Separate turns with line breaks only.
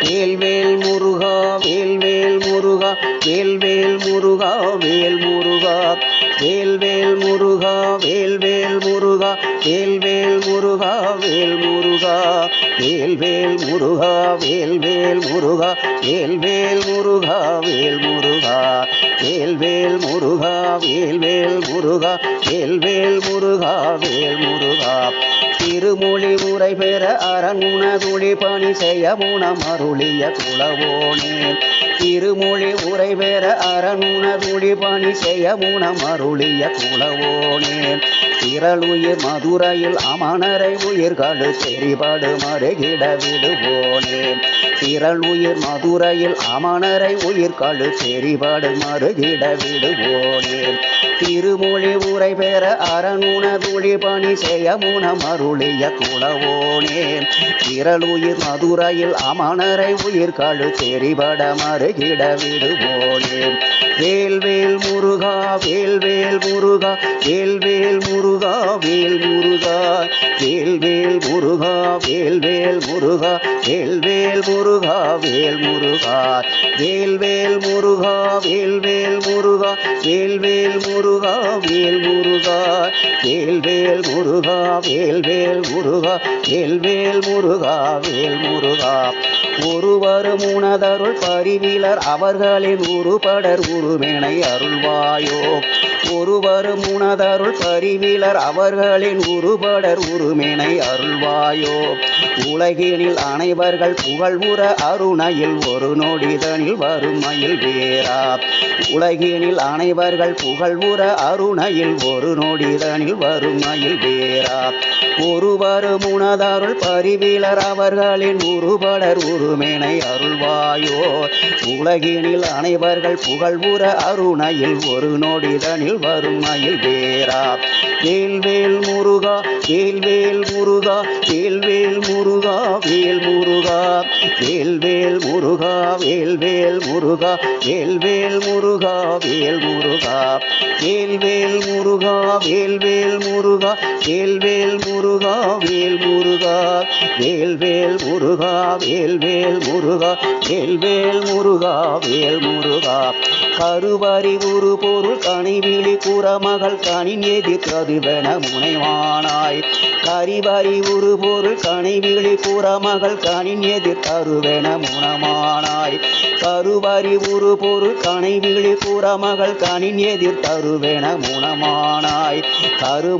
வேல்வேல் முருகா வேல்வேல் முருகா வேல்வேல் முருகா வேல் முருகா வேல்வேல் முருகா வேல்வேல் முருகா வேல்வேல் முருகா வேல் முருகா வேல்வேல் முருகா வேல்வேல் முருகா வேல்வேல் முருகா வேல் முருகா வேல்வேல் முருகா வேல்வேல் முருகா வேல்வேல் முருகா வேல் முருகா திருமொழி உரை பெற அரண்முனதுளி பணி செய்ய முனம் அருளிய குலவோனே திருமொழி உரை பெற அரண்முனதுளி பணி செய்ய முனம் அருளிய குலவோனே திரளுயிர் மதுரையில் அமணரை உயிர்களு செறிபடு மறுகிட விடுவோனே திரளுயிர் மதுரையில் அமணரை உயிர்களு செறிபடு மறுகிட விடுவோனே திருமொழி உரை பெற அரண்முனதுளி பணி செய்ய முனம் அருளிய குலவோனே திரளுயிர் மதுரையில் அமணரை உயிர்களு செறிபட மறுகிட விடுவோனே வேல்வேல் முருகா வேல்வேல் முருகா வேல்வேல் முருகா வேல் முருகா வேல்வேல் முருகா வேல்வேல் முருகா வேல்வேல் முருகா வேல் முருகா வேல்வேல் முருகா வேல்வேல் முருகா வேல்வேல் முருகா வேல் முருகா வேல்வேல் முருகா வேல்வேல் முருகா வேல்வேல் முருகா வேல் முருகா ஒருவர் முனதருள் பரிவிலர் அவர்களின் உருபடர் உருமெனை அருள்வாயோ ஒருவர் முனதருள் பரிவிலர் அவர்களின் உருபடர் உருமெனை அருள்வாயோ உலகினில் அனைவர்கள் புகழ்வுற அருணையில் ஒரு நொடிதனில் வறுமையில் வேறா உலகினில் அனைவர்கள் புகழ்வுற அருணையில் ஒரு நொடிதனில் வறுமையில் வேறா ஒருவர் முனதருள் பரிவிலர் அவர்களின் உருபடர் உருமெனை அருள்வாயோ உலகினில் அனைவர்கள் புகழ்வுற அருணையில் ஒரு நொடிதனில் வறுமையில் வேறா வேல்வேல் முருகா வேல்வேல் முருகா வேல்வேல் முருகா வேல் முருகா வேல்வேல் முருகா வேல்வேல் முருகா வேல்வேல் முருகா வேல் முருகா வேல்வேல் முருகா வேல்வேல் முருகா வேல்வேல் முருகா வேல் முருகா வேல்வேல் முருகா வேல்வேல் முருகா வேல்வேல் முருகா வேல் முருகா கருவறி உரு பொருள் கனிவிழி குறமகள் கனின் எதிர்கதுவென முனைவானாய் கரிவரி உரு பொருள் கனிவிழி குறமகள் கனின் எதிர்கருவென முனமானாய் கருவரி உரு பொருள் கனிவிழி குறமகள் கனின் எதிர்கருவென முனமானாய் கரு